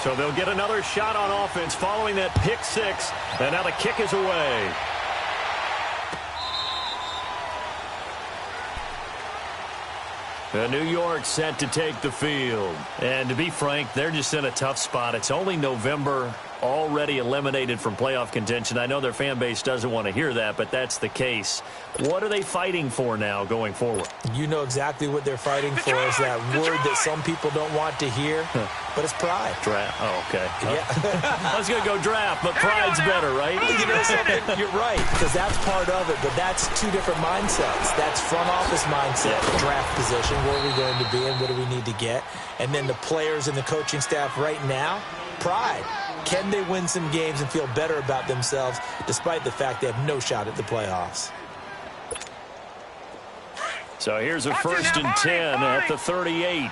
So they'll get another shot on offense following that pick six. And now the kick is away. New York set to take the field. And to be frank, they're just in a tough spot. It's only November, already eliminated from playoff contention. I know their fan base doesn't want to hear that, but that's the case. What are they fighting for now going forward? You know exactly what they're fighting for is that word that some people don't want to hear, but it's pride. Draft. Oh, okay. Yeah. I was going to go draft, but pride's better, right? You know something? You're right, because that's part of it, but that's two different mindsets. That's front office mindset, draft position, where are we going to be and what do we need to get? And then the players and the coaching staff right now, pride. Can they win some games and feel better about themselves despite the fact they have no shot at the playoffs? So here's a 1st and 10 at the 38.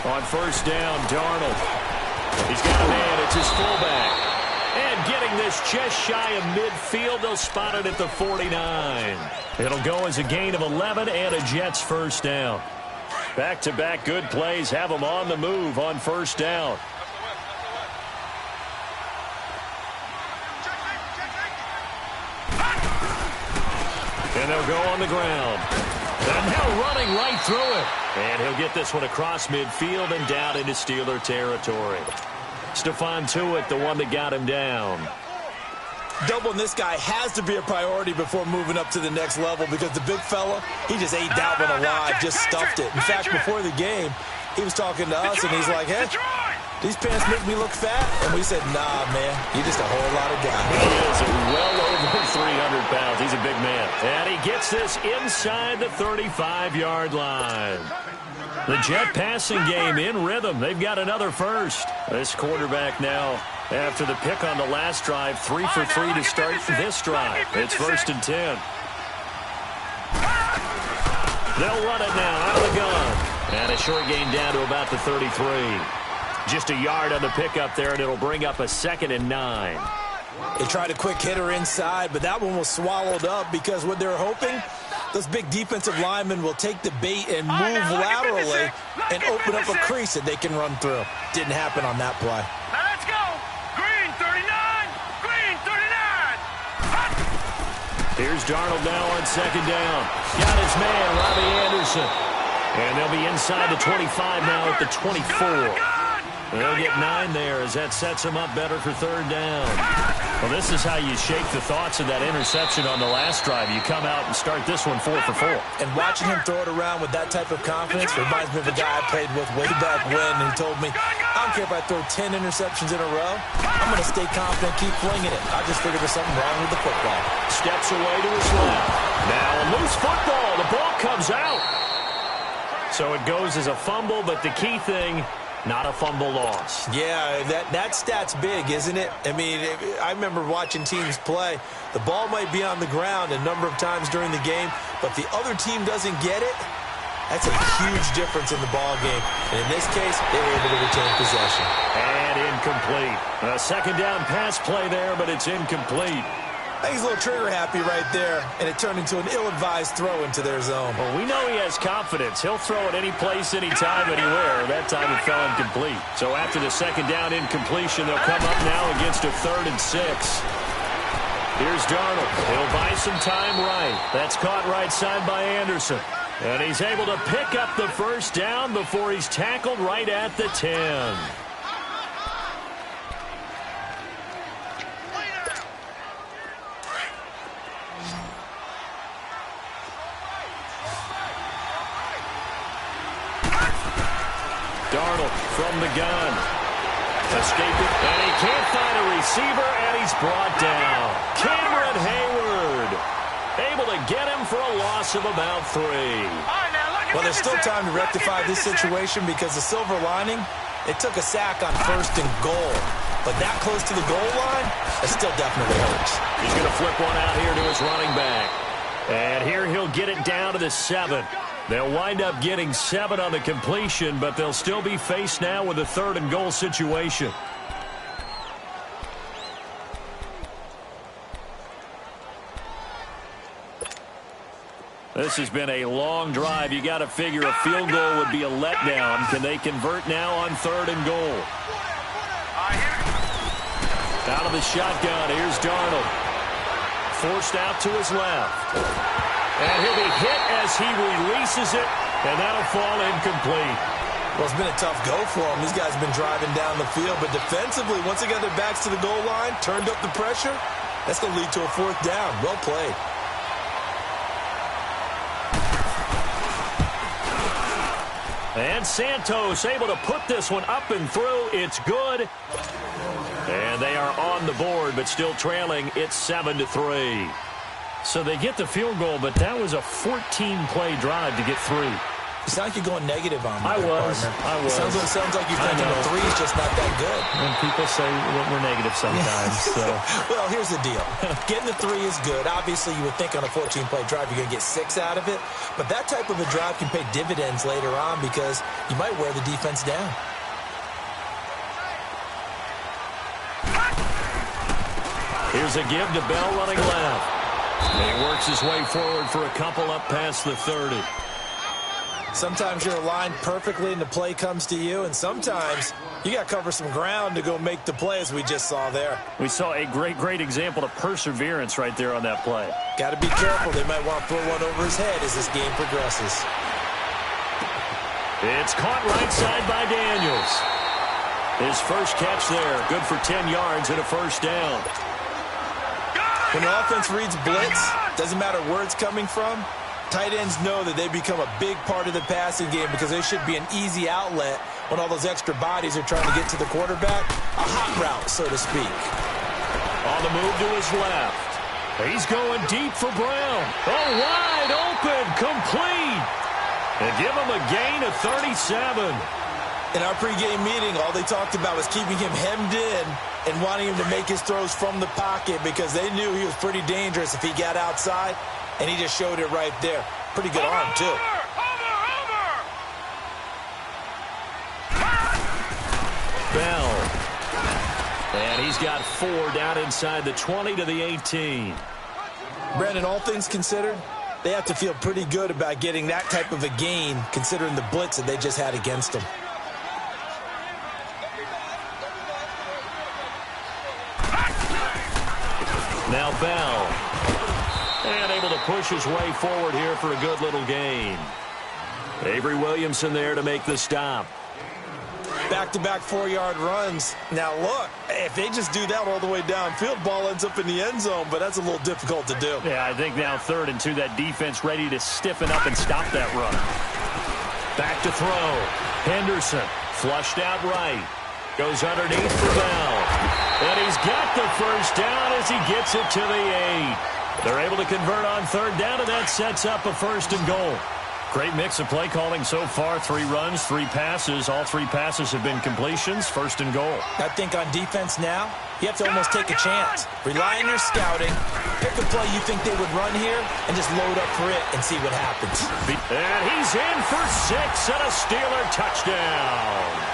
On 1st down, Darnold. He's got a man. It's his fullback. And getting this just shy of midfield. They'll spot it at the 49. It'll go as a gain of 11 and a Jets 1st down. Back-to-back good plays have them on the move on 1st down. And they'll go on the ground. And now running right through it. And he'll get this one across midfield and down into Steeler territory. Stephon Tuitt, the one that got him down. Doubling this guy has to be a priority before moving up to the next level because the big fella, he just ate Dalvin alive, just stuffed it. In fact, before the game, he was talking to us, and he's like, hey, these pants make me look fat. And we said, nah, man, you're just a whole lot of guy. He is well over 300 pounds. He's a big man. And he gets this inside the 35-yard line. The Jet passing game in rhythm. They've got another first. This quarterback now, after the pick on the last drive, 3 for 3 to start this drive. It's 1st and 10. They'll run it now out of the gun. And a short gain down to about the 33. Just a yard on the pickup there, and it'll bring up a 2nd and 9. They tried a quick hitter inside, but that one was swallowed up because what they're hoping, those big defensive linemen will take the bait and move laterally and open up a crease that they can run through. Didn't happen on that play. Now let's go. Green 39. Green 39. Here's Darnold now on 2nd down. Got his man, Robbie Anderson. And they'll be inside the 25 now at the 24. They'll get 9 there as that sets them up better for 3rd down. Well, this is how you shake the thoughts of that interception on the last drive. You come out and start this one 4 for 4. And watching him throw it around with that type of confidence reminds me of a guy I played with way back when, and he told me, I don't care if I throw 10 interceptions in a row. I'm going to stay confident, keep flinging it. I just figured there's something wrong with the football. Steps away to his left. Now a loose football. The ball comes out. So it goes as a fumble, but the key thing, not a fumble loss. Yeah, that stat's big, isn't it? I mean, I remember watching teams play. The ball might be on the ground a number of times during the game, but the other team doesn't get it. That's a huge difference in the ball game. And in this case, they were able to retain possession. And incomplete. A 2nd down pass play there, but it's incomplete. I think he's a little trigger happy right there, and it turned into an ill-advised throw into their zone. Well, we know he has confidence. He'll throw it any place, anytime, anywhere. That time it fell incomplete. So after the 2nd down incompletion, they'll come up now against a 3rd and 6. Here's Darnold. He'll buy some time right. That's caught right side by Anderson. And he's able to pick up the 1st down before he's tackled right at the 10. Darnold from the gun. Escaping, and he can't find a receiver, and he's brought down. Cameron Hayward able to get him for a loss of about 3. Well, there's still time to rectify this situation because the silver lining, it took a sack on 1st and goal. But that close to the goal line, it still definitely hurts. He's going to flip one out here to his running back. And here he'll get it down to the 7. They'll wind up getting 7 on the completion, but they'll still be faced now with a 3rd and goal situation. This has been a long drive. You got to figure a field goal would be a letdown. Can they convert now on 3rd and goal? Out of the shotgun, here's Darnold. Forced out to his left. And he'll be hit as he releases it, and that'll fall incomplete. Well, it's been a tough go for them. These guys have been driving down the field, but defensively, once they got their backs to the goal line, turned up the pressure, that's going to lead to a 4th down. Well played. And Santos able to put this one up and through. It's good. And they are on the board, but still trailing. It's 7-3. So they get the field goal, but that was a 14-play drive to get 3. You sound like you're going negative on me. I was. Sounds like you're thinking the 3 is just not that good. And people say we're negative sometimes. So. Well, here's the deal. Getting the 3 is good. Obviously, you would think on a 14-play drive you're going to get 6 out of it. But that type of a drive can pay dividends later on because you might wear the defense down. Here's a give to Bell running left. And he works his way forward for a couple up past the 30. Sometimes you're aligned perfectly and the play comes to you, and sometimes you got to cover some ground to go make the play, as we just saw there. We saw a great example of perseverance right there on that play. Got to be careful. They might want to throw one over his head as this game progresses. It's caught right side by Daniels. His first catch there, good for 10 yards and a 1st down. When an offense reads blitz, doesn't matter where it's coming from, tight ends know that they become a big part of the passing game because they should be an easy outlet when all those extra bodies are trying to get to the quarterback. A hot route, so to speak. On the move to his left. He's going deep for Brown. Oh, wide open, complete. And give him a gain of 37. In our pregame meeting, all they talked about was keeping him hemmed in and wanting him to make his throws from the pocket because they knew he was pretty dangerous if he got outside, and he just showed it right there. Pretty good arm, too. Bell. And he's got 4 down inside the 20 to the 18. Brandon, all things considered, they have to feel pretty good about getting that type of a gain considering the blitz that they just had against them. Now Bell. And able to push his way forward here for a good little gain. Avery Williamson there to make the stop. Back-to-back 4-yard runs. Now, look, if they just do that all the way downfield, ball ends up in the end zone, but that's a little difficult to do. Yeah, I think now 3rd and 2, that defense ready to stiffen up and stop that run. Back to throw. Henderson flushed out right. Goes underneath for Bell. And he's got the 1st down as he gets it to the 8. They're able to convert on 3rd down, and that sets up a 1st and goal. Great mix of play calling so far. 3 runs, 3 passes. All 3 passes have been completions. 1st and goal. I think on defense now, you have to almost take a chance. Rely on your scouting. Pick a play you think they would run here and just load up for it and see what happens. And he's in for 6 and a Steeler touchdown.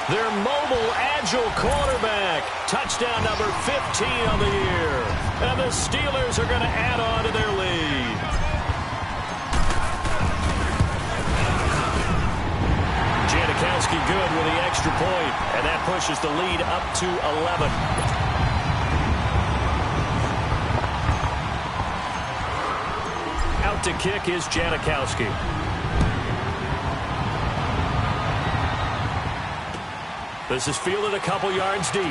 Their mobile, agile quarterback. Touchdown number 15 on the year. And the Steelers are going to add on to their lead. Janikowski good with the extra point, and that pushes the lead up to 11. Out to kick is Janikowski. This is fielded a couple yards deep.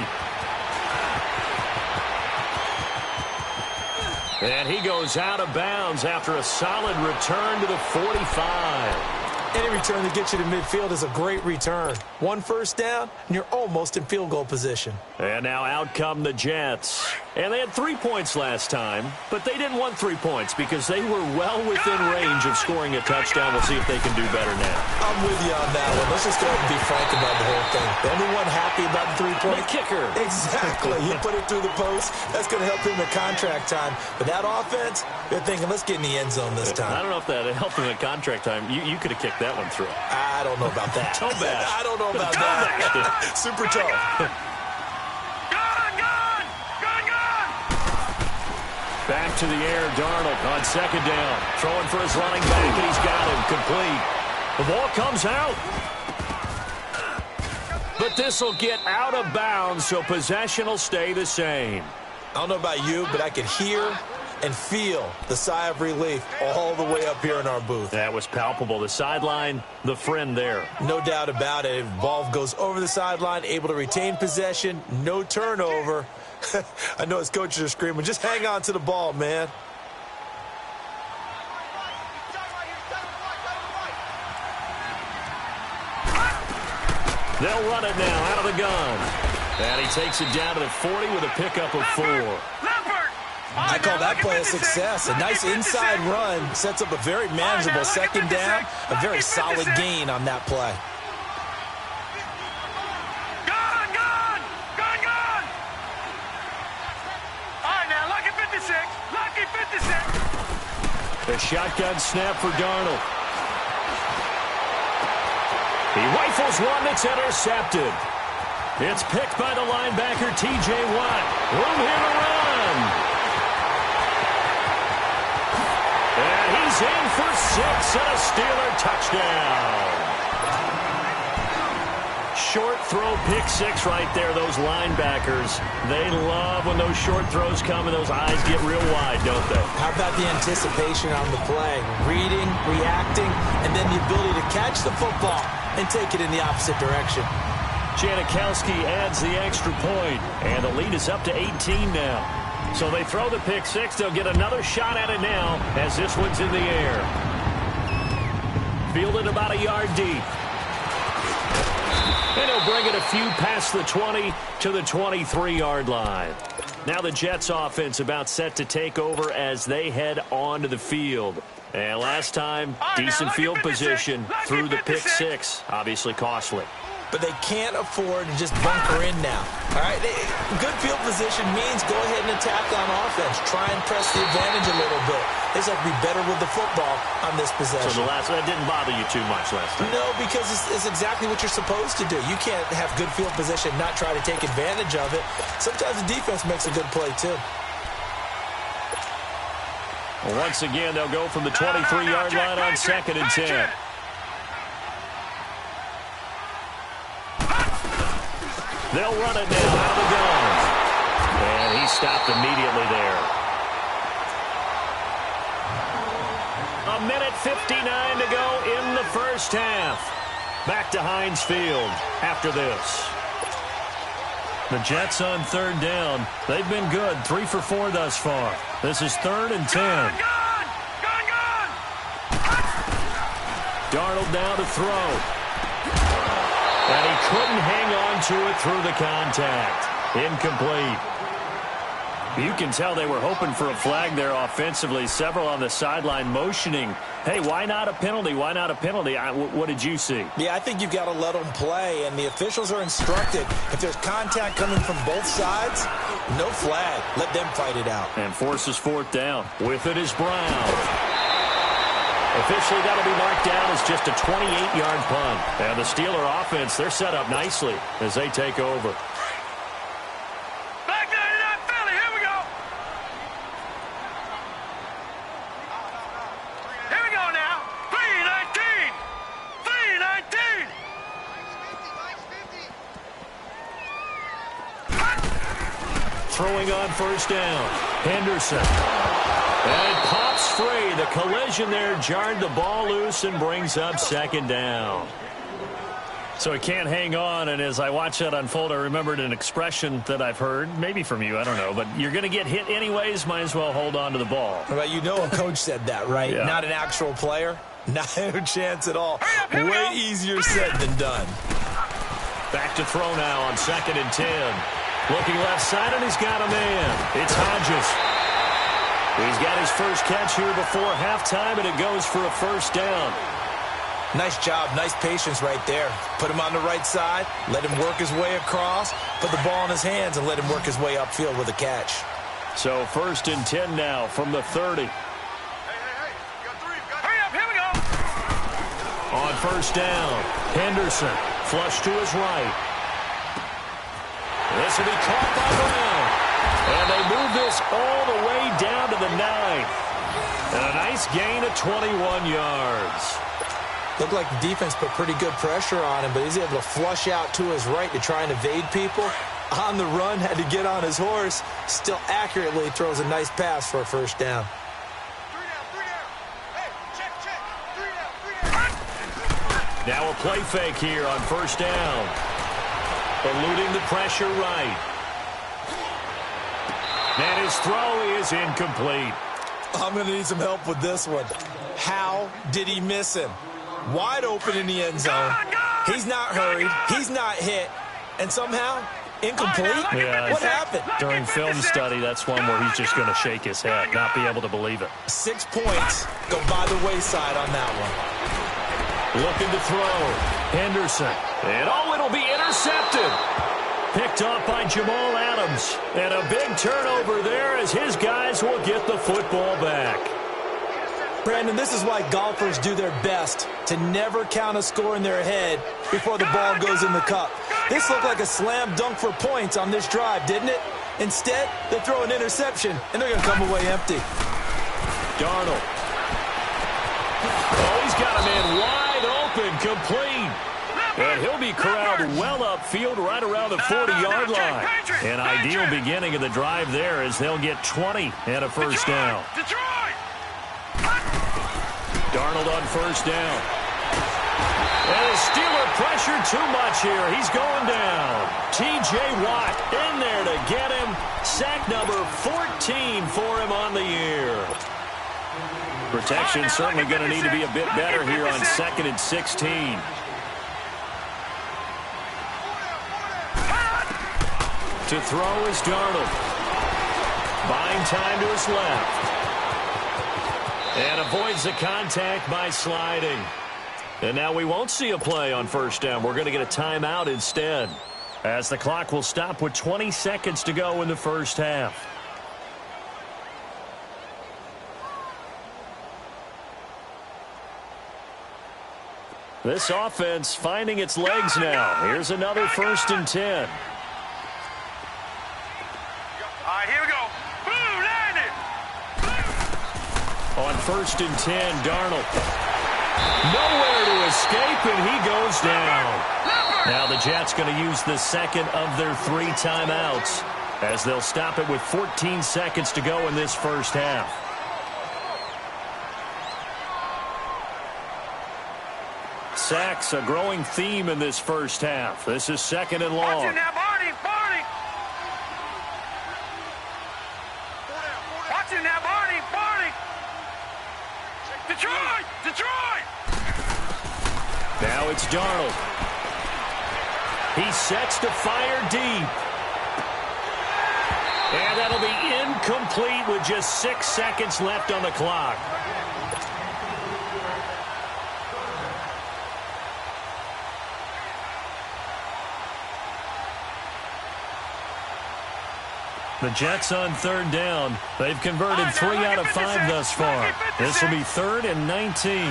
And he goes out of bounds after a solid return to the 45. Any return that gets you to midfield is a great return. 1 1st down, and you're almost in field goal position. And now out come the Jets. And they had 3 points last time, but they didn't want 3 points because they were well within range of scoring a touchdown. We'll see if they can do better now. I'm with you on that one. Let's just go ahead and be frank about the whole thing. The only one happy about the 3-point? The kicker. Exactly. You put it through the post. That's going to help him in contract time. But that offense, they're thinking, let's get in the end zone this time. I don't know if that helped him at contract time. You could have kicked that one through. I don't know about that. Toe bash. I don't know about that. Super toe. Back back to the air. Darnold on second down. Throwing for his running back, and he's got him complete. The ball comes out. But this will get out of bounds, so possession will stay the same. I don't know about you, but I could hear and feel the sigh of relief all the way up here in our booth. That was palpable. The sideline, the friend there. No doubt about it. If ball goes over the sideline, able to retain possession, no turnover. I know his coaches are screaming, just hang on to the ball, man. They'll run it now out of the gun. And he takes it down to the 40 with a pickup of 4. I call that play a success. A nice inside run sets up a very manageable second down. A very solid gain on that play. Gone! All right, now, lucky 56. Lucky 56. The shotgun snap for Darnold. He rifles one that's intercepted. It's picked by the linebacker, T.J. Watt. Room here to run. And he's in for 6 and a Steeler touchdown. Short throw, pick 6 right there. Those linebackers, they love when those short throws come and those eyes get real wide, don't they? How about the anticipation on the play? Reading, reacting, and then the ability to catch the football and take it in the opposite direction. Janikowski adds the extra point, and the lead is up to 18 now. So they throw the pick 6. They'll get another shot at it now as this one's in the air. Fielded about a yard deep. And he'll bring it a few past the 20 to the 23-yard line. Now the Jets offense about set to take over as they head onto the field. And last time, decent field position through the pick 6. Obviously costly. But they can't afford to just bunker in now. All right, good field position means go ahead and attack on offense. Try and press the advantage a little bit. They just have to be better with the football on this possession. So that didn't bother you too much last time? No, because it's exactly what you're supposed to do. You can't have good field position, not try to take advantage of it. Sometimes the defense makes a good play, too. Well, once again, they'll go from the 23-yard line on 2nd and 10. They'll run it now out of the gun. And he stopped immediately there. A minute 59 to go in the first half. Back to Heinz Field after this. The Jets on 3rd down. They've been good. 3 for 4 thus far. This is 3rd and 10. Gone! Darnold now to throw. And he couldn't hang on to it through the contact. Incomplete. You can tell they were hoping for a flag there offensively. Several on the sideline motioning. Hey, why not a penalty? Why not a penalty? What did you see? Yeah, I think you've got to let them play, and the officials are instructed. If there's contact coming from both sides, no flag. Let them fight it out. And forces 4th down. With it is Brown. Officially, that'll be marked down as just a 28-yard punt. And the Steeler offense, they're set up nicely as they take over. Back there to that Philly. Here we go. Here we go now. 3-19. 3-19. Throwing on 1st down. Henderson. And it pops free. The collision there jarred the ball loose and brings up 2nd down. So he can't hang on, and as I watch that unfold, I remembered an expression that I've heard, maybe from you, I don't know, but you're going to get hit anyways, might as well hold on to the ball. Well, you know a coach said that, right? Yeah. Not an actual player. Not a chance at all. Way easier said than done. Back to throw now on 2nd and 10. Looking left side, and he's got a man. It's Hodges. He's got his first catch here before halftime, and it goes for a 1st down. Nice job, nice patience right there. Put him on the right side, let him work his way across, put the ball in his hands, and let him work his way upfield with a catch. So 1st and 10 now from the 30. Hey, you got 3. Hurry up, here we go. On 1st down, Henderson flush to his right. This will be caught by Brown. And they move this all the way down to the 9. Nice gain of 21 yards. Looked like the defense put pretty good pressure on him, but he's able to flush out to his right to try and evade people. On the run, had to get on his horse. Still accurately throws a nice pass for a first down. 3 down. Hey, check. 3 down. Now a play fake here on first down. Eluding the pressure right. And his throw is incomplete. I'm going to need some help with this one. How did he miss him? Wide open in the end zone. He's not hurried. He's not hit. And somehow, incomplete? Yeah, what happened? During film study, that's one where he's just going to shake his head, not be able to believe it. 6 points go by the wayside on that one. Looking to throw. Henderson. And it'll be intercepted. Picked off by Jamal Adams. And a big turnover there as his guys will get the football back. Brandon, this is why golfers do their best to never count a score in their head before the ball goes in the cup. This looked like a slam dunk for points on this drive, didn't it? Instead, they throw an interception, and they're going to come away empty. Darnold. Oh, he's got a man wide open, complete. And he'll be corralled well upfield right around the 40-yard line. An ideal beginning of the drive there as they'll get 20 and a first down. Darnold on first down. And the Steeler pressure too much here. He's going down. T.J. Watt in there to get him. Sack number 14 for him on the year. Protection certainly going to need to be a bit better here on 2nd and 16. To throw is Darnold. Buying time to his left. And avoids the contact by sliding. And now we won't see a play on first down. We're going to get a timeout instead, as the clock will stop with 20 seconds to go in the first half. This offense finding its legs now. Here's another 1st and 10. All right, here we go. Boom, landed. On 1st and 10, Darnold. Nowhere to escape, and he goes down. Now the Jets going to use the second of their 3 timeouts as they'll stop it with 14 seconds to go in this first half. Sacks, a growing theme in this first half. This is 2nd and long. Watch it now, Barney. Watch it now, Barney. Detroit. Now it's Darnold. He sets to fire deep. And that'll be incomplete with just 6 seconds left on the clock. The Jets on 3rd down. They've converted 3 out of 5 thus far. This will be 3rd and 19. All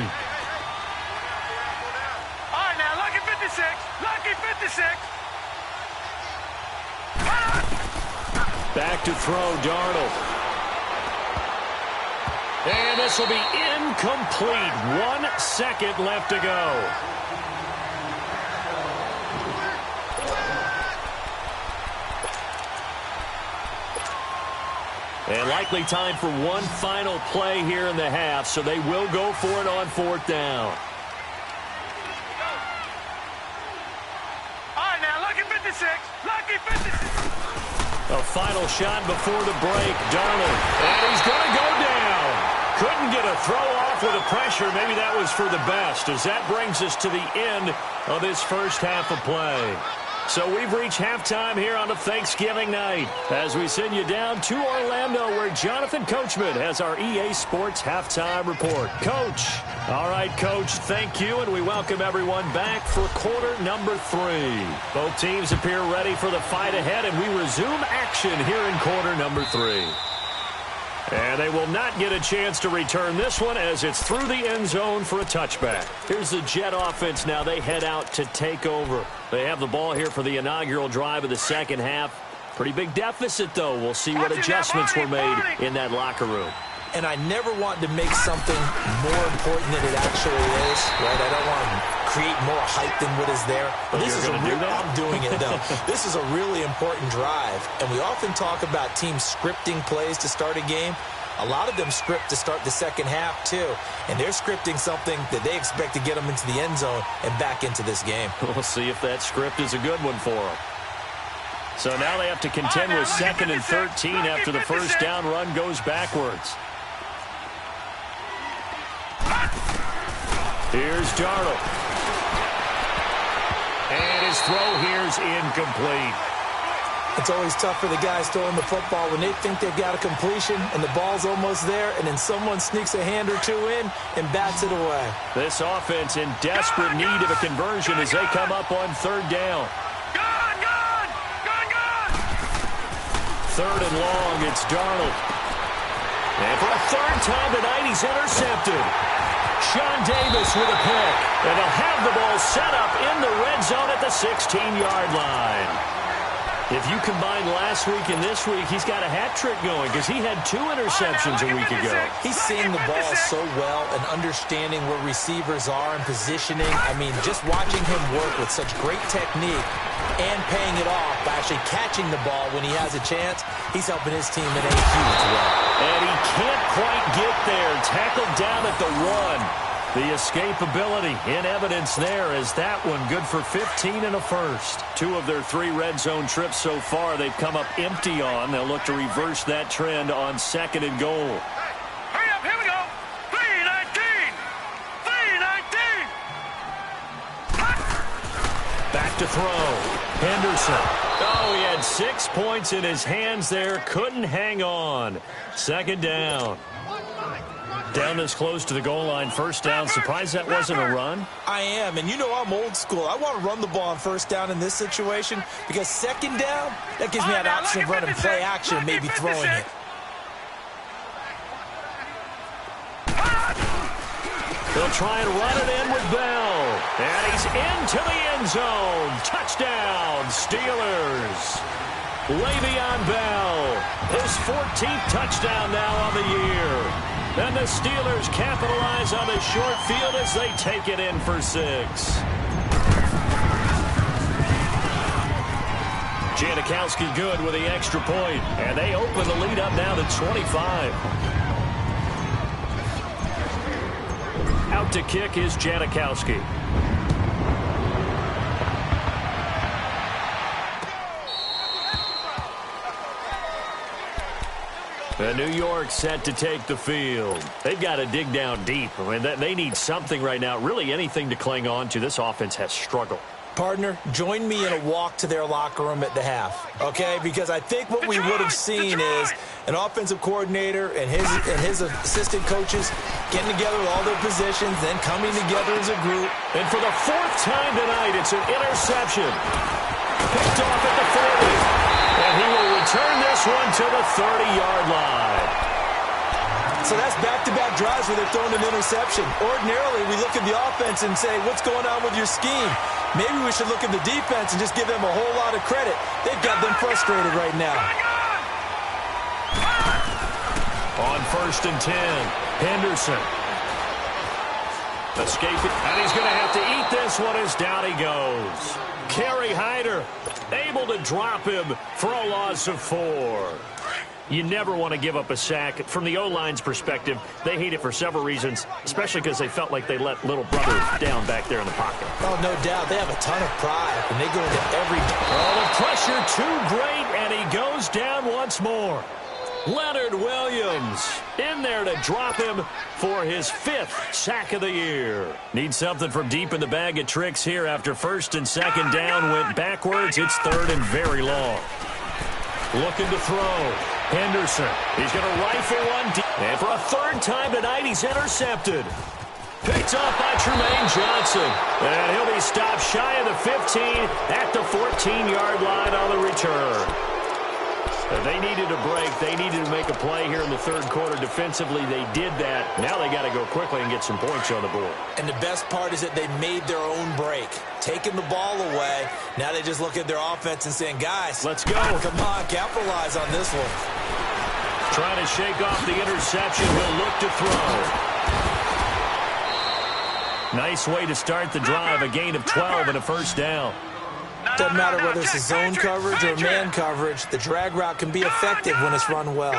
right, now, lucky 56. Back to throw, Darnold. And this will be incomplete. 1 second left to go. And likely time for one final play here in the half, so they will go for it on 4th down. All right, now, lucky 56. A final shot before the break, Darnold. And he's going to go down. Couldn't get a throw off with the pressure. Maybe that was for the best, as that brings us to the end of this first half of play. So we've reached halftime here on a Thanksgiving night as we send you down to Orlando, where Jonathan Coachman has our EA Sports Halftime Report. Coach. All right, Coach, thank you, and we welcome everyone back for quarter number 3. Both teams appear ready for the fight ahead, and we resume action here in quarter number 3. And they will not get a chance to return this one as it's through the end zone for a touchback. Here's the Jet offense now. They head out to take over. They have the ball here for the inaugural drive of the second half. Pretty big deficit, though. We'll see what adjustments were made in that locker room. and I never want to make something more important than it actually is, right? I don't want to create more hype than what is there. But this is I'm doing it, though. This is a really important drive, and we often talk about teams scripting plays to start a game. A lot of them script to start the second half, too. And they're scripting something that they expect to get them into the end zone and back into this game. We'll see if that script is a good one for them. So now they have to contend with 2nd and 13 after the first down run goes backwards. Here's Darnold. And his throw here's incomplete. It's always tough for the guys throwing the football when they think they've got a completion and the ball's almost there, and then someone sneaks a hand or two in and bats it away. This offense in desperate need of a conversion as they come up on 3rd down. Gone! 3rd and long, it's Darnold. And for a 3rd time tonight, he's intercepted. Sean Davis with a pick. And they'll have the ball set up in the red zone at the 16-yard line. If you combine last week and this week, he's got a hat trick going because he had 2 interceptions a week ago. He's seeing the ball so well and understanding where receivers are and positioning. I mean, just watching him work with such great technique and paying it off by actually catching the ball when he has a chance, he's helping his team in a huge way. And he can't quite get there. Tackled down at the 1. The escapability in evidence there as that one good for 15 and a first. 2 of their 3 red zone trips so far they've come up empty on. They'll look to reverse that trend on 2nd and goal. Hurry up, here we go. 3-19. Back to throw. Henderson. Oh, he had 6 points in his hands there. Couldn't hang on. 2nd down. Down this close to the goal line, 1st down. Surprised that wasn't a run? I am, and you know I'm old school. I want to run the ball on 1st down in this situation because 2nd down, that gives me an option of running play action and maybe throwing it. They'll try and run it in with Bell. And he's into the end zone. Touchdown, Steelers. Le'Veon Bell, his 14th touchdown now on the year. And the Steelers capitalize on the short field as they take it in for 6. Janikowski good with the extra point. And they open the lead up now to 25. Out to kick is Janikowski. And New York set to take the field. They've got to dig down deep. I mean, they need something right now, really anything to cling on to. This offense has struggled. Partner, join me in a walk to their locker room at the half, okay? Because I think what we would have seen is an offensive coordinator and his assistant coaches getting together with all their positions, then coming together as a group. And for the 4th time tonight, it's an interception. Picked off at the 40. And he will return this one to the 30-yard line. So that's back-to-back drives where they're throwing an interception. Ordinarily, we look at the offense and say, what's going on with your scheme? Maybe we should look at the defense and just give them a whole lot of credit. They've got them frustrated right now. On 1st and 10, Henderson. Escaping, and he's going to have to eat this one as down he goes. Kerry Hyder able to drop him for a loss of 4. You never want to give up a sack. From the O-line's perspective, they hate it for several reasons, especially because they felt like they let little brother down back there in the pocket. Oh, no doubt. They have a ton of pride, and they go into every... Oh, the pressure too great, and he goes down once more. Leonard Williams in there to drop him for his 5th sack of the year. Need something from deep in the bag of tricks here after 1st and 2nd down went backwards. It's 3rd and very long. Looking to throw. Henderson. He's going to rifle one deep. And for a 3rd time tonight, he's intercepted. Picked off by Tremaine Johnson. And he'll be stopped shy of the 15 at the 14-yard line on the return. They needed a break. They needed to make a play here in the 3rd quarter. Defensively, they did that. Now they got to go quickly and get some points on the board. And the best part is that they made their own break. Taking the ball away. Now they just look at their offense and saying, guys, let's go. Come on, capitalize on this one. Trying to shake off the interception. He'll look to throw. Nice way to start the drive. A gain of 12 and a first down. Doesn't matter whether it's a zone coverage or man coverage. The drag route can be effective when it's run well.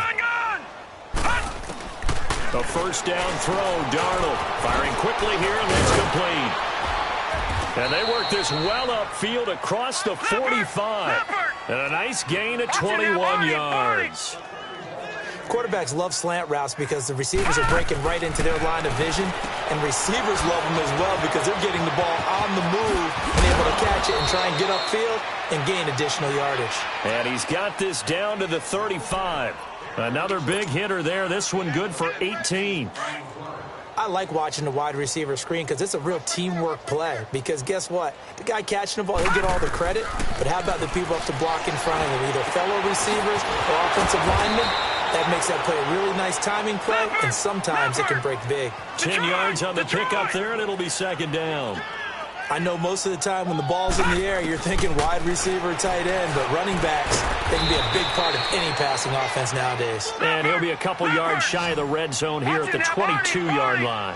A first down throw. Darnold firing quickly here, and that's complete. And they work this well upfield across the 45. And a nice gain of 21 yards. Quarterbacks love slant routes because the receivers are breaking right into their line of vision, and receivers love them as well because they're getting the ball on the move and able to catch it and try and get upfield and gain additional yardage. And he's got this down to the 35. Another big hitter there. This one good for 18. I like watching the wide receiver screen because it's a real teamwork play. Because guess what? The guy catching the ball, he'll get all the credit. But how about the people up to block in front of him, either fellow receivers or offensive linemen? That makes that play a really nice timing play, and sometimes it can break big. 10 yards on the pickup there, and it'll be second down. I know most of the time when the ball's in the air, you're thinking wide receiver, tight end, but running backs, they can be a big part of any passing offense nowadays. And he'll be a couple yards shy of the red zone here at the 22-yard line.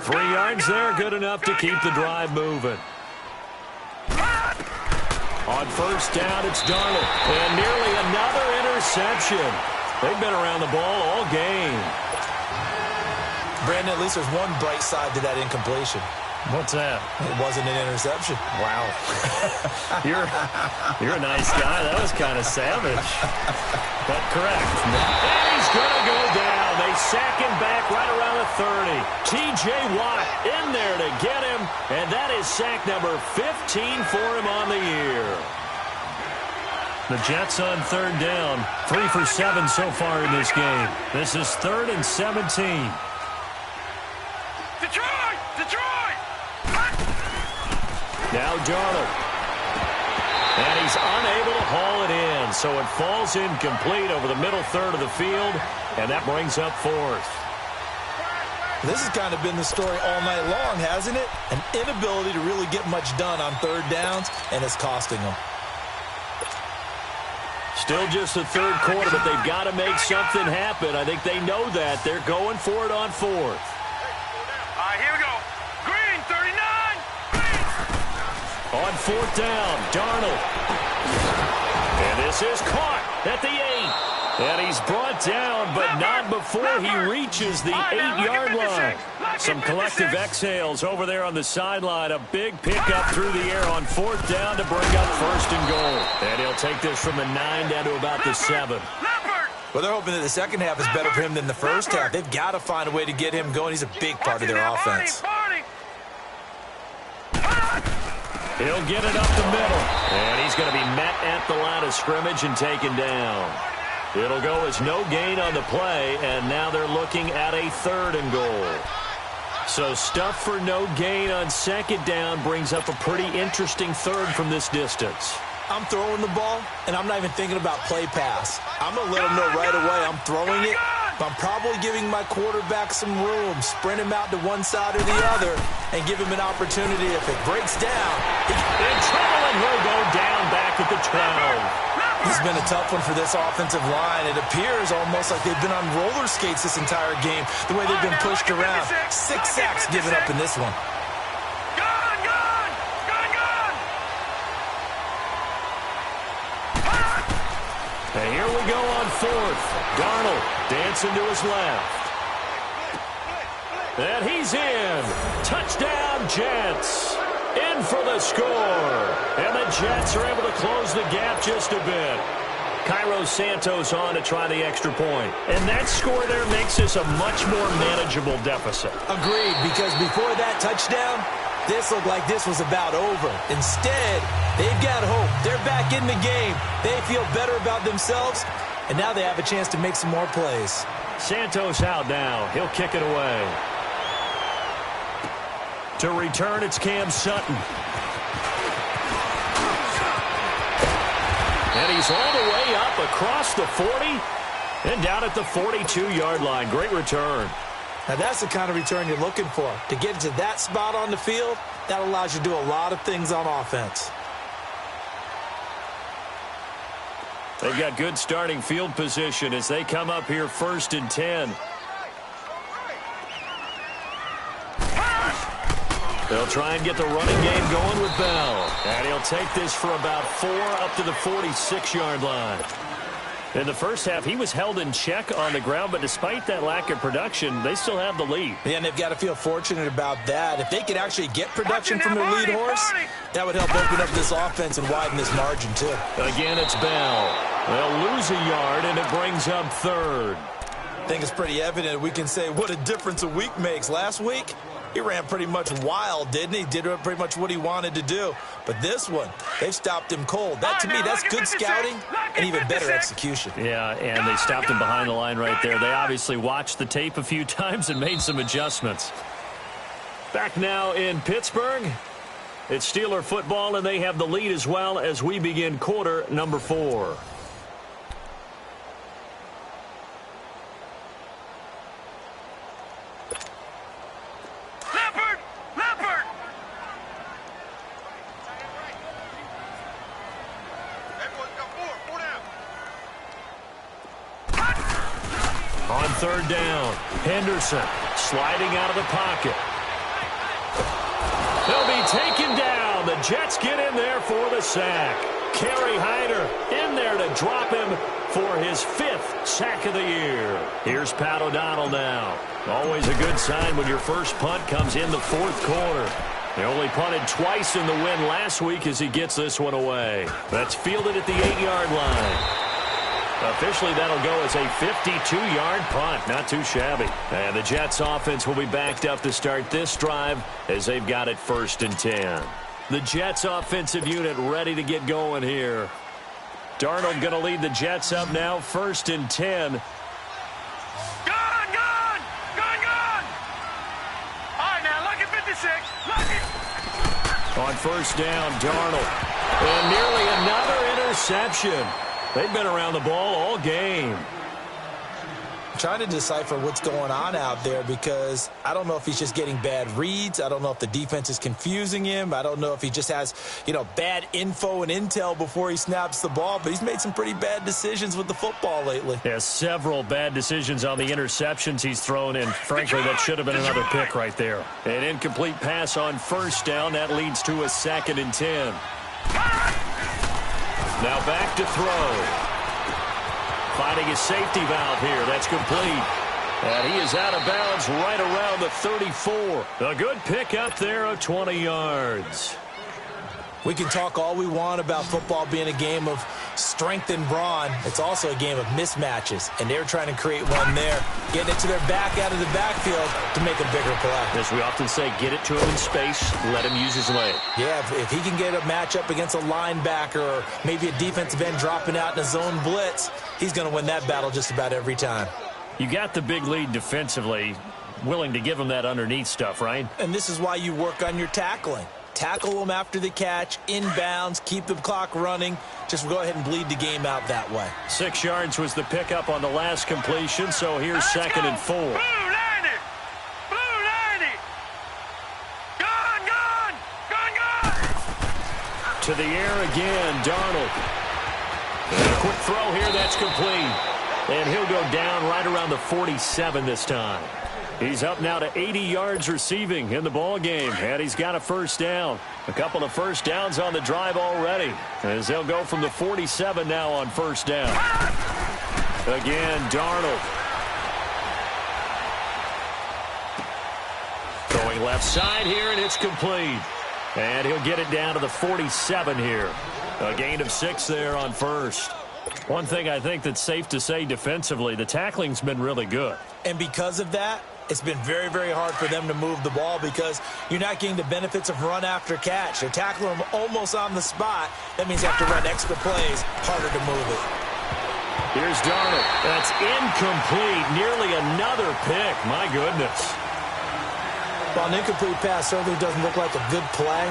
3 yards there, good enough to keep the drive moving. On first down, it's Darnold. And nearly another interception. They've been around the ball all game. Brandon, at least there's one bright side to that incompletion. What's that? It wasn't an interception. Wow. You're a nice guy. That was kind of savage. But correct. And he's going to go down. They sack him back right around the 30. T.J. Watt in there to get him. And that is sack number 15 for him on the year. The Jets on third down. 3 for 7 so far in this game. This is 3rd and 17. Detroit! Detroit! Now Darnold. And he's unable to haul it in. So it falls incomplete over the middle third of the field. And that brings up 4th. This has kind of been the story all night long, hasn't it? An inability to really get much done on third downs, and it's costing them. Still just the third quarter, but they've got to make something happen. I think they know that. They're going for it on 4th. All right, here we go. Green, 39. On 4th down, Darnold. And this is caught at the 8. And he's brought down, but not before he reaches the 8-yard line. Some collective exhales over there on the sideline. A big pickup through the air on 4th down to bring up 1st and goal. And he'll take this from the 9 down to about the 7. Well, they're hoping that the second half is better for him than the first half. They've got to find a way to get him going. He's a big part of their offense. He'll get it up the middle. And he's going to be met at the line of scrimmage and taken down. It'll go as no gain on the play, and now they're looking at a 3rd and goal. So stuff for no gain on 2nd down brings up a pretty interesting 3rd from this distance. I'm throwing the ball, and I'm not even thinking about play pass. I'm going to let him know right away I'm throwing it, but I'm probably giving my quarterback some room, sprint him out to one side or the other, and give him an opportunity. If it breaks down, in trouble, and he'll go down back at the 12. This has been a tough one for this offensive line. It appears almost like they've been on roller skates this entire game, the way they've been pushed around. 6 sacks given up in this one. And here we go on 4th. Darnold dancing to his left. And he's in. Touchdown, Jets. In for the score. And the Jets are able to close the gap just a bit. Cairo Santos on to try the extra point. And that score there makes this a much more manageable deficit. Agreed, because before that touchdown, this looked like this was about over. Instead, they've got hope. They're back in the game. They feel better about themselves, and now they have a chance to make some more plays. Santos out now. He'll kick it away. To return, it's Cam Sutton. And he's all the way up across the 40 and down at the 42-yard line. Great return. Now, that's the kind of return you're looking for. To get to that spot on the field, that allows you to do a lot of things on offense. They've got good starting field position as they come up here 1st and 10. They'll try and get the running game going with Bell. And he'll take this for about 4 up to the 46-yard line. In the first half, he was held in check on the ground, but despite that lack of production, they still have the lead. Yeah, and they've got to feel fortunate about that. If they could actually get production from their lead horse, that would help open up this offense and widen this margin, too. Again, it's Bell. They'll lose a yard, and it brings up 3rd. I think it's pretty evident. We can say what a difference a week makes. Last week, he ran pretty much wild, didn't he? Did pretty much what he wanted to do. But this one, they've stopped him cold. That, to me, that's good scouting and even better execution. Yeah, and they stopped him behind the line right there. They obviously watched the tape a few times and made some adjustments. Back now in Pittsburgh, it's Steeler football, and they have the lead as well as we begin quarter number 4. On 3rd down, Henderson sliding out of the pocket. They'll be taken down. The Jets get in there for the sack. Kerry Hyder in there to drop him for his 5th sack of the year. Here's Pat O'Donnell now. Always a good sign when your first punt comes in the 4th quarter. They only punted twice in the win last week as he gets this one away. That's fielded at the 8-yard line. Officially, that'll go as a 52-yard punt. Not too shabby. And the Jets offense will be backed up to start this drive as they've got it 1st and 10. The Jets offensive unit ready to get going here. Darnold going to lead the Jets up now 1st and 10. Gone! All right, now, look at 56. Look it. On 1st down, Darnold. And nearly another interception. They've been around the ball all game. I'm trying to decipher what's going on out there because I don't know if he's just getting bad reads. I don't know if the defense is confusing him. I don't know if he just has, bad info and intel before he snaps the ball. But he's made some pretty bad decisions with the football lately. Yeah, several bad decisions on the interceptions he's thrown in. Frankly, that should have been another pick right there. An incomplete pass on 1st down. That leads to a 2nd and 10. Now back to throw. Finding his safety valve here. That's complete. And he is out of bounds right around the 34. A good pick up there of 20 yards. We can talk all we want about football being a game of strength and brawn. It's also a game of mismatches, and they're trying to create one there, getting it to their back out of the backfield to make a bigger play. As we often say, get it to him in space, let him use his leg. Yeah, if he can get a matchup against a linebacker or maybe a defensive end dropping out in a zone blitz, he's going to win that battle just about every time. You got the big lead defensively, willing to give him that underneath stuff, right? And this is why you work on your tackling. Tackle them after the catch, inbounds, keep the clock running. Just go ahead and bleed the game out that way. 6 yards was the pickup on the last completion, so here's 2nd and 4. Blue 90! Blue 90! Gone! To the air again, Darnold. And a quick throw here, that's complete. And he'll go down right around the 47 this time. He's up now to 80 yards receiving in the ball game, and he's got a 1st down. A couple of 1st downs on the drive already, as they'll go from the 47 now on 1st down. Again, Darnold. Throwing left side here, and it's complete. And he'll get it down to the 47 here. A gain of 6 there on 1st. One thing I think that's safe to say defensively, the tackling's been really good. And because of that, it's been very, very hard for them to move the ball because you're not getting the benefits of run after catch. They're tackling them almost on the spot. That means you have to run extra plays, harder to move it. Here's Darnold. That's incomplete. Nearly another pick. My goodness. Well, an incomplete pass certainly doesn't look like a good play.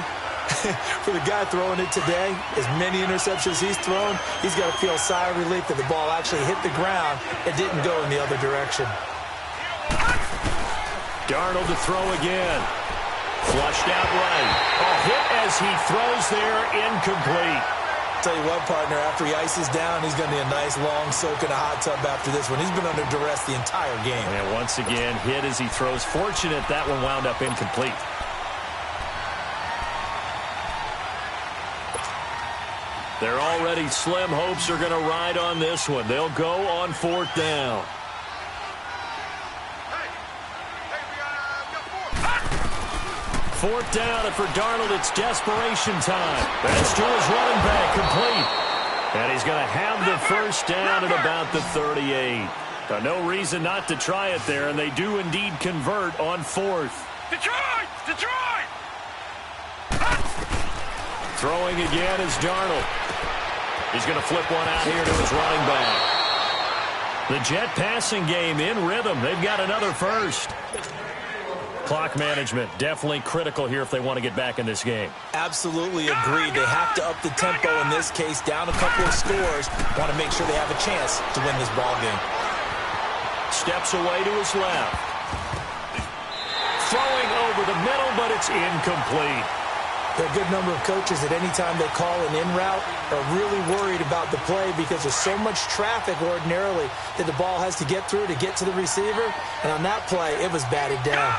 For the guy throwing it today, as many interceptions he's thrown, he's got to feel a sigh of relief that the ball actually hit the ground and didn't go in the other direction. Darnold to throw again. Flushed out right. A hit as he throws there, incomplete. Tell you what, partner, after he ices down, he's going to need a nice long soak in a hot tub after this one. He's been under duress the entire game. And once again, hit as he throws. Fortunate that one wound up incomplete. Their already slim hopes are going to ride on this one. They'll go on 4th down. Fourth down, and for Darnold, it's desperation time. That's to his running back, complete. And he's going to have the first down at about the 38. No reason not to try it there, and they do indeed convert on 4th. Detroit! Detroit! Throwing again is Darnold. He's going to flip one out here to his running back. The Jet passing game in rhythm. They've got another first. Clock management definitely critical here if they want to get back in this game. Absolutely agreed. They have to up the tempo in this case, down a couple of scores. Want to make sure they have a chance to win this ball game. Steps away to his left. Throwing over the middle, but it's incomplete. There are a good number of coaches that any time they call an in route are really worried about the play because there's so much traffic ordinarily that the ball has to get through to get to the receiver. And on that play, it was batted down.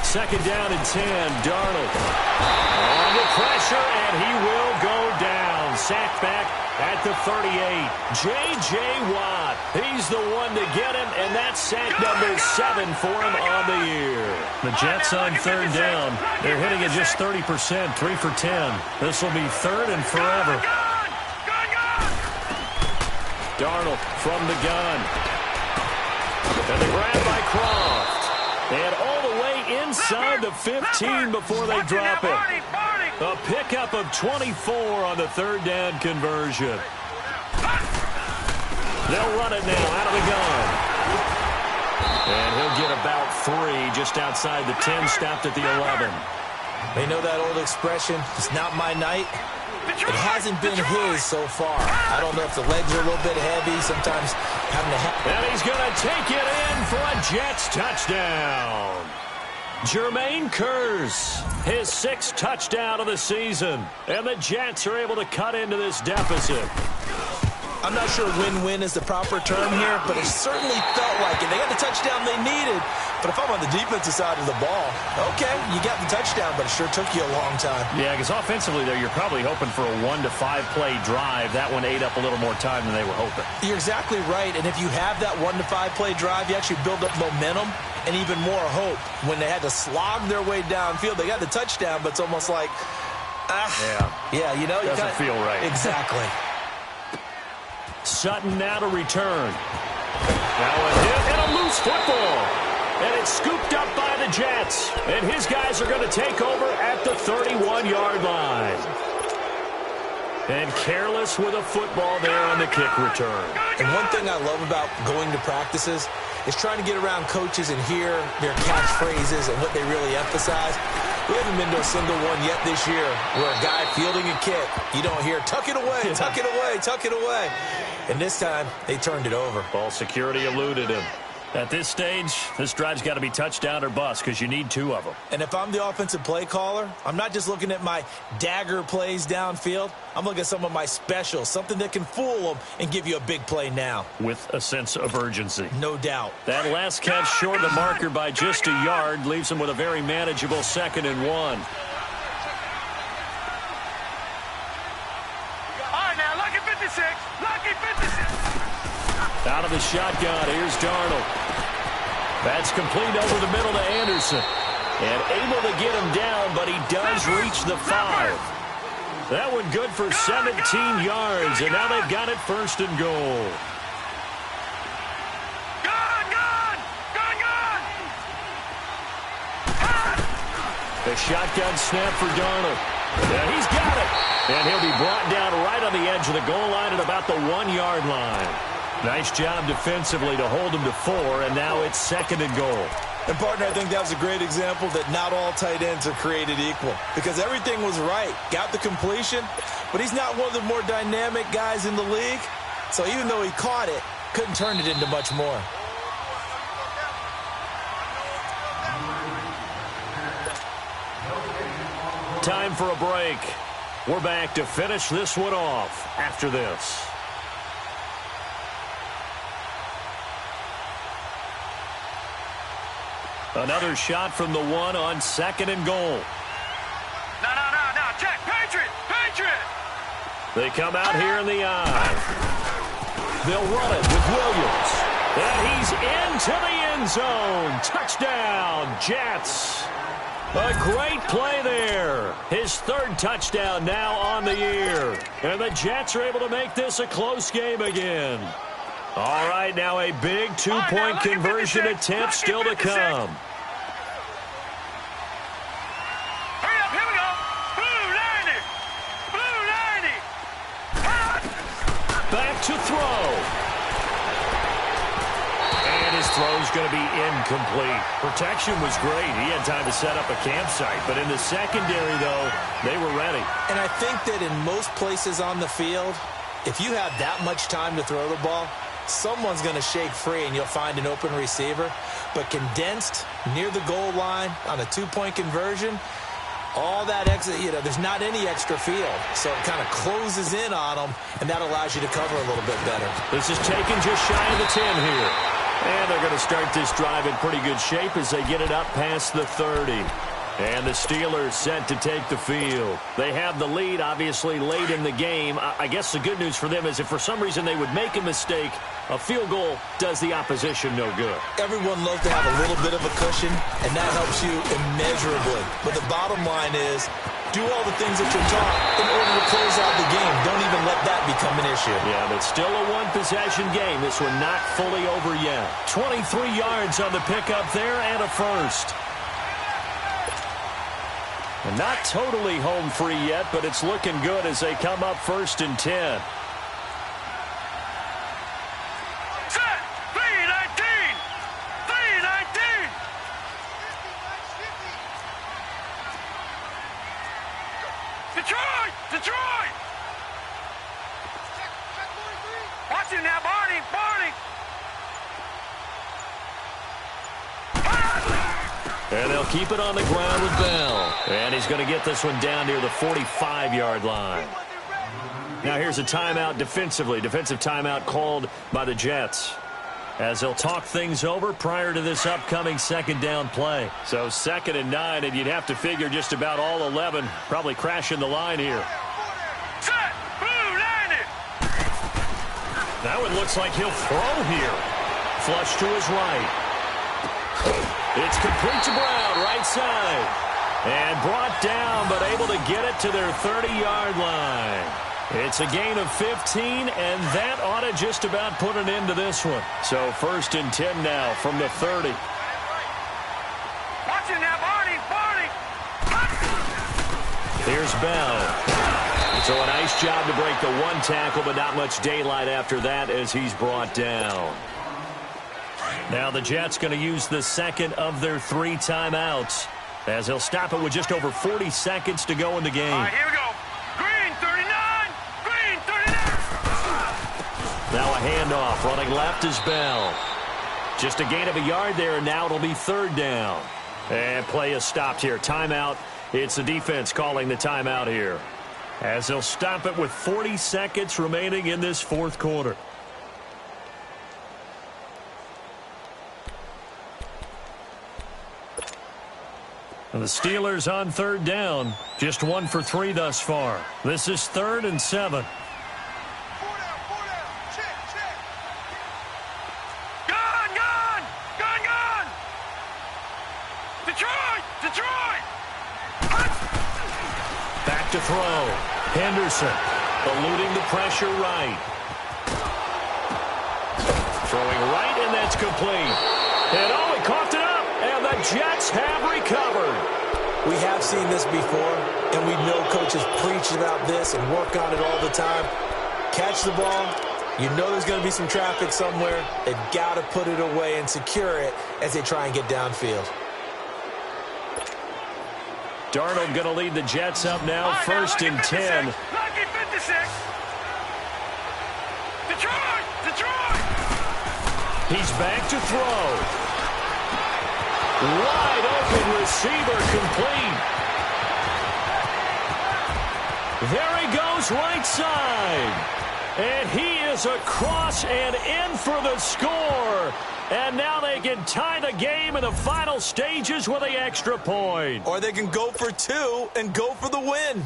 Second down and 10, Darnold. Under pressure, and he will go down. Sacked back at the 38. J.J. Watt, he's the one to get him, and that's sack number 7 for him on the year. The Jets on 3rd down. They're hitting at just 30%, 3 for 10. This will be 3rd and forever. Darnold from the gun. And the grab by Croft. And all the way inside the 15 before they drop it. A pickup of 24 on the 3rd down conversion. They'll run it now out of the gun. And he'll get about 3 just outside the 10, stopped at the 11. They know that old expression, it's not my night. It hasn't been his so far. I don't know if the legs are a little bit heavy, sometimes having to... And he's going to take it in for a Jets touchdown. Jermaine Kearse, his 6th touchdown of the season. And the Jets are able to cut into this deficit. I'm not sure win-win is the proper term here, but it certainly felt like it. They got the touchdown they needed. But if I'm on the defensive side of the ball, okay, you got the touchdown, but it sure took you a long time. Yeah, because offensively there, you're probably hoping for a 1 to 5 play drive. That one ate up a little more time than they were hoping. You're exactly right, and if you have that 1 to 5 play drive, you actually build up momentum and even more hope. When they had to slog their way downfield, they got the touchdown, but it's almost like, yeah, you know, doesn't feel right. Exactly. Sutton now to return. Now a hit and a loose football. And it's scooped up by the Jets. And his guys are going to take over at the 31-yard line. And careless with a football there on the kick return. And one thing I love about going to practices is trying to get around coaches and hear their catchphrases and what they really emphasize. We haven't been to a single one yet this year where a guy fielding a kick, you don't hear, tuck it away, tuck it away, tuck it away. And this time, they turned it over. Ball security eluded him. At this stage, this drive's got to be touchdown or bust because you need 2 of them. And if I'm the offensive play caller, I'm not just looking at my dagger plays downfield. I'm looking at some of my specials, something that can fool them and give you a big play now. With a sense of urgency. No doubt. That last catch short of the marker by just a yard leaves him with a very manageable 2nd and 1. All right, now, lucky 56. Lucky 56. Out of the shotgun, here's Darnold. That's complete over the middle to Anderson. And able to get him down, but he does reach the 5. That one good for 17 yards, and now they've got it 1st and goal. The shotgun snap for Darnold. Yeah, he's got it. And he'll be brought down right on the edge of the goal line at about the 1-yard line. Nice job defensively to hold him to 4, and now it's 2nd and goal. And, partner, I think that was a great example that not all tight ends are created equal because everything was right. Got the completion, but he's not one of the more dynamic guys in the league. So even though he caught it, couldn't turn it into much more. time for a break. We're back to finish this one off after this. Another shot from the one on 2nd and goal. No. Check. Patriot. They come out here in the eye. They'll run it with Williams. And he's into the end zone. Touchdown, Jets. A great play there. His 3rd touchdown now on the year. And the Jets are able to make this a close game again. All right, now a big 2-point conversion attempt still to come. Hurry up, here we go. Blue 90. Back to throw. And his throw's going to be incomplete. Protection was great. He had time to set up a campsite. But in the secondary, though, they were ready. And I think that in most places on the field, if you have that much time to throw the ball, someone's going to shake free and you'll find an open receiver. But condensed near the goal line on a 2-point conversion, all that extra, there's not any extra field. So it kind of closes in on them, and that allows you to cover a little bit better. This is taken just shy of the 10 here. And they're going to start this drive in pretty good shape as they get it up past the 30. And the Steelers set to take the field. They have the lead, obviously, late in the game. I guess the good news for them is if for some reason they would make a mistake, a field goal does the opposition no good. Everyone loves to have a little bit of a cushion, and that helps you immeasurably. But the bottom line is, do all the things that you're taught in order to close out the game. Don't even let that become an issue. Yeah, but still a one-possession game. This one not fully over yet. 23 yards on the pickup there and a first. And not totally home free yet, but it's looking good as they come up 1st and 10. Set. 319. Detroit. Watch him now, Barney. And they'll keep it on the ground with Bell. And he's going to get this one down near the 45-yard line. Now here's a timeout defensively. Defensive timeout called by the Jets, as they'll talk things over prior to this upcoming 2nd down play. So 2nd and 9, and you'd have to figure just about all 11 probably crashing the line here. Set. Blue 90. That one looks like he'll throw here. Flush to his right. It's complete to Brown, right side. And brought down, but able to get it to their 30-yard line. It's a gain of 15, and that ought to just about put an end to this one. So 1st and 10 now from the 30. Watch him now, Barney. Here's Bell. So a nice job to break the one tackle, but not much daylight after that as he's brought down. Now the Jets going to use the 2nd of their 3 timeouts, as they'll stop it with just over 40 seconds to go in the game. All right, here we go. Green 39. Now a handoff. Running left is Bell. Just a gain of a yard there, and now it'll be 3rd down. And play is stopped here. Timeout. It's the defense calling the timeout here, as they'll stop it with 40 seconds remaining in this 4th quarter. And the Steelers on 3rd down. Just 1 for 3 thus far. This is 3rd and 7. Four down. Check. Gun. Detroit. Back to throw. Henderson eluding the pressure right. Throwing right, and that's complete. And he coughed it up, and the Jets have recovered. We have seen this before, and we know coaches preach about this and work on it all the time. Catch the ball. You know there's going to be some traffic somewhere. They've got to put it away and secure it as they try and get downfield. Darnold going to lead the Jets up now, 1st and 10. Lucky 56. Detroit. He's back to throw. Wide open receiver complete. There he goes right side. And he is across and in for the score. And now they can tie the game in the final stages with the extra point. Or they can go for two and go for the win.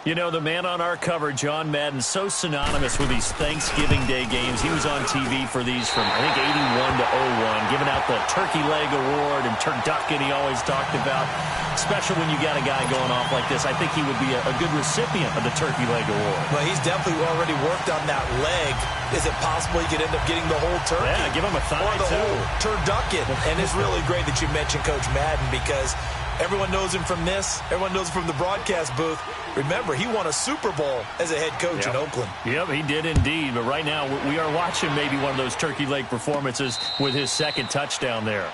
You know, the man on our cover, John Madden, so synonymous with these Thanksgiving Day games. He was on TV for these from, I think, 81 to 01, giving out the Turkey Leg Award and turducken he always talked about. Especially when you got a guy going off like this. I think he would be a good recipient of the Turkey Leg Award. Well, he's definitely already worked on that leg. Is it possible he could end up getting the whole turkey? Yeah, give him a thigh, or the too. whole turducken. And it's really great that you mentioned Coach Madden because everyone knows him from this. Everyone knows him from the broadcast booth. Remember, he won a Super Bowl as a head coach in Oakland. Yep, he did indeed. But right now, we are watching maybe one of those turkey leg performances with his second touchdown there.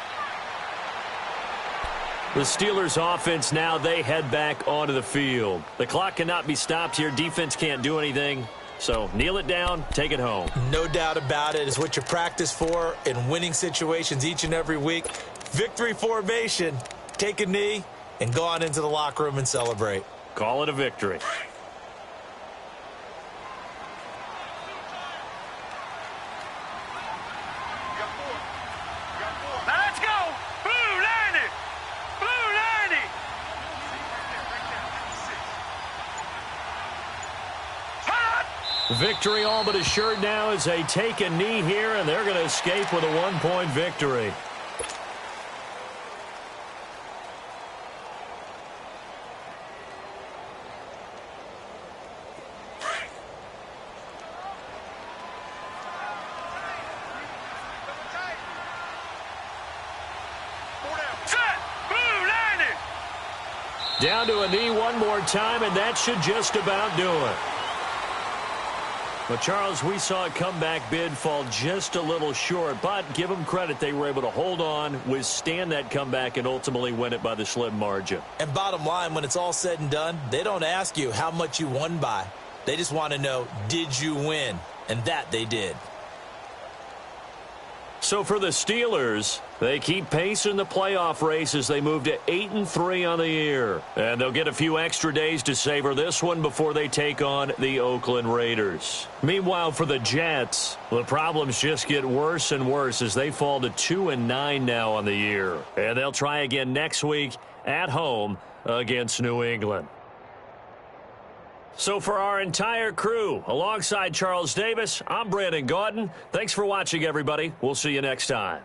The Steelers offense now, they head back onto the field. The clock cannot be stopped here. Defense can't do anything. So kneel it down, take it home. No doubt about it. It's what you practice for in winning situations each and every week. Victory formation. Take a knee and go on into the locker room and celebrate. Call it a victory. Let's go! Blue 90! Blue 90! Victory all but assured now as they take a knee here, and they're going to escape with a one-point victory. Down to a knee one more time, and that should just about do it. But, Charles, we saw a comeback bid fall just a little short, but give them credit. They were able to hold on, withstand that comeback, and ultimately win it by the slim margin. And bottom line, when it's all said and done, they don't ask you how much you won by. They just want to know, did you win? And that they did. So for the Steelers, they keep pace in the playoff race as they move to 8-3 on the year. And they'll get a few extra days to savor this one before they take on the Oakland Raiders. Meanwhile, for the Jets, the problems just get worse and worse as they fall to 2-9 now on the year. And they'll try again next week at home against New England. So for our entire crew, alongside Charles Davis, I'm Brandon Gaudin. Thanks for watching, everybody. We'll see you next time.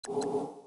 you.